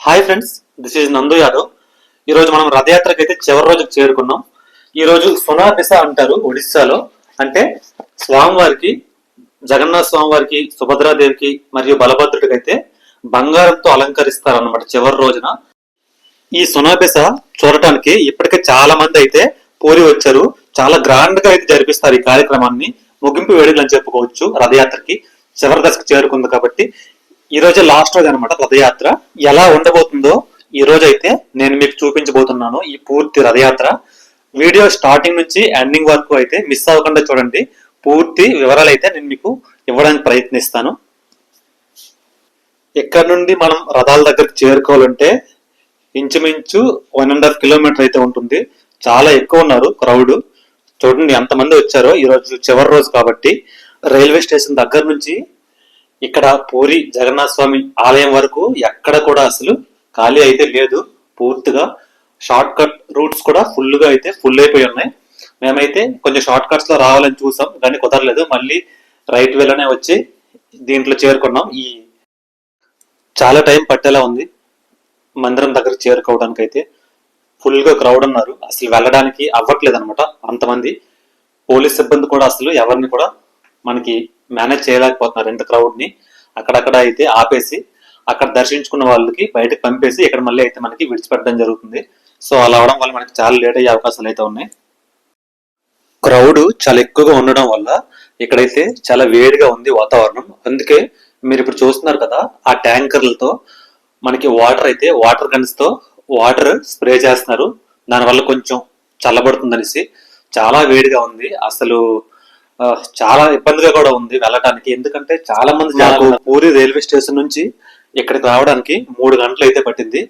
Hi friends, this is నందు యాదవ్. ఈరోజు మనం రథయాత్రకి అయితే చివరి రోజుకి చేరుకున్నాం. ఈరోజు సునాబిస అంటారు ఒడిస్సాలో. అంటే స్వామివారికి, జగన్నాథ స్వామివారికి, సుభద్రాదేవికి మరియు బలభద్రుడికి అయితే బంగారంతో అలంకరిస్తారు అన్నమాట చివరి రోజున. ఈ సునాబిస చూడటానికి ఇప్పటికే చాలా మంది అయితే పూరి వచ్చారు. చాలా గ్రాండ్ గా అయితే జరిపిస్తారు ఈ కార్యక్రమాన్ని. ముగింపు వేడుకలు అని చెప్పుకోవచ్చు. రథయాత్రకి చివరి దశకు చేరుకుంది కాబట్టి ఈ రోజు లాస్ట్ రోజు అనమాట రథయాత్ర. ఎలా ఉండబోతుందో ఈ రోజు అయితే నేను మీకు చూపించబోతున్నాను ఈ పూర్తి రథయాత్ర. వీడియో స్టార్టింగ్ నుంచి ఎండింగ్ వరకు అయితే మిస్ అవ్వకుండా చూడండి. పూర్తి వివరాలు అయితే నేను మీకు ఇవ్వడానికి ప్రయత్నిస్తాను. ఇక్కడ నుండి మనం రథాల దగ్గరకు చేరుకోవాలంటే ఇంచుమించు 1.5 కిలోమీటర్ అయితే ఉంటుంది. చాలా ఎక్కువ ఉన్నారు క్రౌడ్. చూడండి ఎంతమంది వచ్చారో ఈ రోజు చివరి రోజు కాబట్టి. రైల్వే స్టేషన్ దగ్గర నుంచి ఇక్కడ పూరి జగన్నాథ స్వామి ఆలయం వరకు ఎక్కడ కూడా అసలు ఖాళీ అయితే లేదు. పూర్తిగా షార్ట్ కట్ రూట్స్ కూడా ఫుల్ అయిపోయి ఉన్నాయి. మేమైతే కొంచెం షార్ట్ కట్స్ లో రావాలని చూసాం కానీ కుదరలేదు. మళ్ళీ రైట్ వేలోనే వచ్చి దీంట్లో చేరుకున్నాం. ఈ చాలా టైం పట్టేలా ఉంది మందిరం దగ్గర చేరుకోవడానికి. అయితే ఫుల్ గా క్రౌడ్ ఉన్నారు. అసలు వెళ్ళడానికి అవ్వట్లేదు అనమాట. అంతమంది పోలీస్ సిబ్బంది కూడా అసలు ఎవరిని కూడా మనకి మేనేజ్ చేయలేకపోతున్నారు. ఇంత క్రౌడ్ ని అక్కడక్కడ అయితే ఆపేసి అక్కడ దర్శించుకున్న వాళ్ళకి బయటకు పంపేసి ఇక్కడ మళ్ళీ అయితే మనకి విడిచిపెట్టడం జరుగుతుంది. సో అలా అవడం వల్ల మనకి చాలా లేట్ అయ్యే అవకాశాలు అయితే ఉన్నాయి. క్రౌడ్ చాలా ఎక్కువగా ఉండడం వల్ల ఇక్కడైతే చాలా వేడిగా ఉంది వాతావరణం. అందుకే మీరు ఇప్పుడు చూస్తున్నారు కదా, ఆ ట్యాంకర్లతో మనకి వాటర్ గన్స్ తో వాటర్ స్ప్రే చేస్తున్నారు. దానివల్ల కొంచెం చల్లబడుతుందనేసి. చాలా వేడిగా ఉంది అసలు. చాలా ఇబ్బందిగా కూడా ఉంది వెళ్ళటానికి. ఎందుకంటే చాలా మంది పూరి రైల్వే స్టేషన్ నుంచి ఇక్కడికి రావడానికి 3 గంటలు అయితే పట్టింది.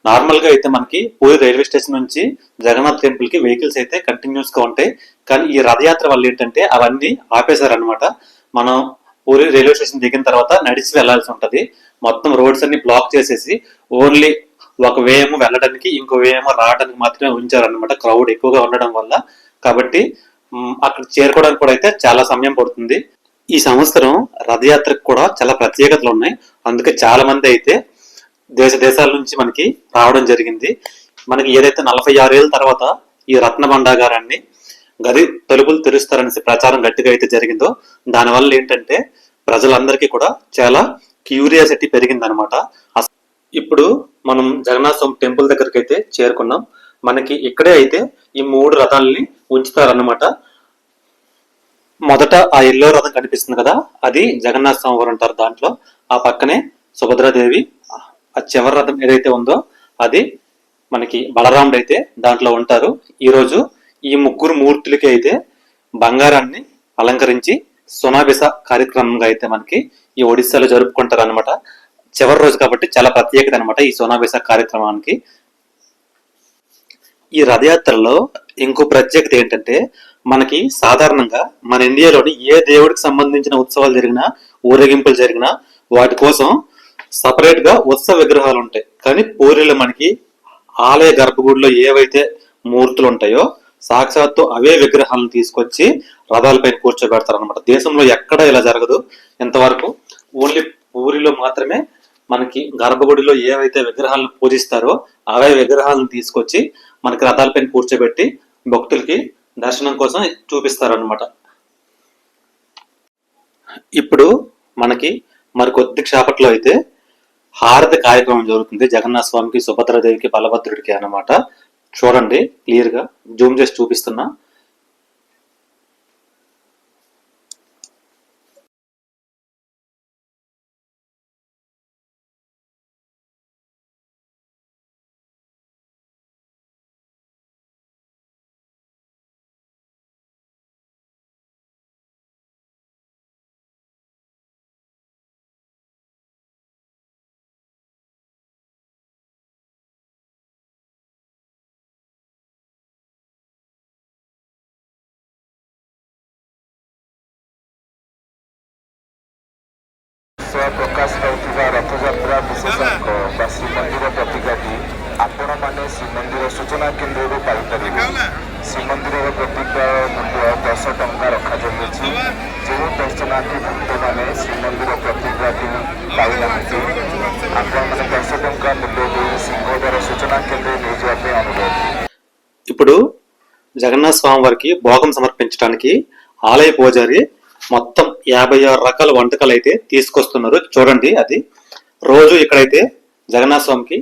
నార్మల్ గా అయితే మనకి పూరి రైల్వే స్టేషన్ నుంచి జగన్నాథ్ టెంపుల్ కి వెహికల్స్ అయితే కంటిన్యూస్ గా ఉంటాయి. కానీ ఈ రథయాత్ర వల్ల ఏంటంటే అవన్నీ ఆపేశారనమాట. మనం పూరి రైల్వే స్టేషన్ దిగిన తర్వాత నడిచి వెళ్లాల్సి ఉంటది. మొత్తం రోడ్స్ అన్ని బ్లాక్ చేసేసి ఓన్లీ ఒక వేయము వెళ్ళడానికి, ఇంకో వేయము రావడానికి మాత్రమే ఉంచారనమాట. క్రౌడ్ ఎక్కువగా ఉండడం వల్ల. కాబట్టి అక్కడ చేరుకోవడానికి కూడా అయితే చాలా సమయం పడుతుంది. ఈ సంవత్సరం రథయాత్రకు కూడా చాలా ప్రత్యేకతలు ఉన్నాయి. అందుకే చాలా మంది అయితే దేశాల నుంచి మనకి రావడం జరిగింది. మనకి ఏదైతే 46 ఏళ్ళ తర్వాత ఈ రత్న భండాగారాన్ని గది తలుపులు తెరుస్తారనేసి ప్రచారం గట్టిగా అయితే జరిగిందో దానివల్ల ఏంటంటే ప్రజలందరికీ కూడా చాలా క్యూరియాసిటీ పెరిగిందనమాట. ఇప్పుడు మనం జగన్నాథ స్వామి టెంపుల్ దగ్గరికి అయితే చేరుకున్నాం. మనకి ఇక్కడే అయితే ఈ 3 రథాలని ఉంచుతారన్నమాట. మొదట ఆ ఎల్లో రథం కనిపిస్తుంది కదా, అది జగన్నాథ స్వామి వారు అంటారు. దాంట్లో ఆ పక్కనే సుభద్రాదేవి. ఆ చివరి రథం ఏదైతే ఉందో అది మనకి బలరాముడు అయితే దాంట్లో ఉంటారు. ఈ రోజు ఈ 3 మూర్తులకి అయితే బంగారాన్ని అలంకరించి సునాబిస కార్యక్రమంగా అయితే మనకి ఈ ఒడిస్సాలో జరుపుకుంటారు అనమాట. చివరి రోజు కాబట్టి చాలా ప్రత్యేకత అనమాట ఈ సునాబిస కార్యక్రమానికి. ఈ రథయాత్రలో ఇంకో ప్రత్యేకత ఏంటంటే మనకి సాధారణంగా మన ఇండియాలోని ఏ దేవుడికి సంబంధించిన ఉత్సవాలు జరిగినా, ఊరేగింపులు జరిగినా వాటి కోసం సపరేట్ గా ఉత్సవ విగ్రహాలు ఉంటాయి. కానీ పూరిలో మనకి ఆలయ గర్భగుడిలో ఏవైతే మూర్తులు ఉంటాయో సాక్షాత్తు అవే విగ్రహాలను తీసుకొచ్చి రథాలపై కూర్చోబెడతారు అనమాట. దేశంలో ఎక్కడ ఇలా జరగదు ఇంతవరకు. ఓన్లీ పూరిలో మాత్రమే మనకి గర్భగుడిలో ఏవైతే విగ్రహాలను పూజిస్తారో అవే విగ్రహాలను తీసుకొచ్చి మనకి రథాలపైన కూర్చోబెట్టి భక్తులకి దర్శనం కోసం చూపిస్తారనమాట. ఇప్పుడు మనకి మరికొద్ది క్షేపట్లో అయితే హారతి కార్యక్రమం జరుగుతుంది జగన్నాథ స్వామికి, సుభద్రాదేవికి, బలభద్రుడికి అన్నమాట. చూడండి క్లియర్ గా జూమ్ చేసి చూపిస్తున్నా. ପ୍ରକାଶ ପାଉଥିବା ରଥଯାତ୍ରା ବିଶେଷଜ୍ଞ ବା ଶ୍ରୀମନ୍ଦିର ପ୍ରତିଜ୍ଞାଟି ଆପଣମାନେ ଶ୍ରୀମନ୍ଦିର ସୂଚନା କେନ୍ଦ୍ରରୁ ପାଇପାରିବେ। ଶ୍ରୀମନ୍ଦିରର ପ୍ରତିକ୍ରିୟା ମୂଲ୍ୟ 10 ଟଙ୍କା ରଖାଯାଇଅଛି। ଯେଉଁ ଦର୍ଶନାର୍ଥୀ ଭକ୍ତମାନେ ଶ୍ରୀମନ୍ଦିର ପ୍ରତିକ୍ରିୟାଟି ପାଇନାହାନ୍ତି ଆପଣମାନେ 10 ଟଙ୍କା ମୂଲ୍ୟ ଦେଇ ఇప్పుడు జగన్నాథ స్వామి వారికి భోగం సమర్పించడానికి ఆలయ పూజారి మొత్తం 56 రకాల వంటకాలు అయితే తీసుకొస్తున్నారు. చూడండి, అది రోజు ఇక్కడైతే జగన్నాథ స్వామికి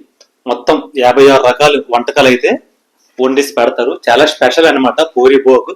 మొత్తం 56 రకాల వంటకాలు అయితే వండిసి పెడతారు. చాలా స్పెషల్ అన్నమాట పూరి భోగ్.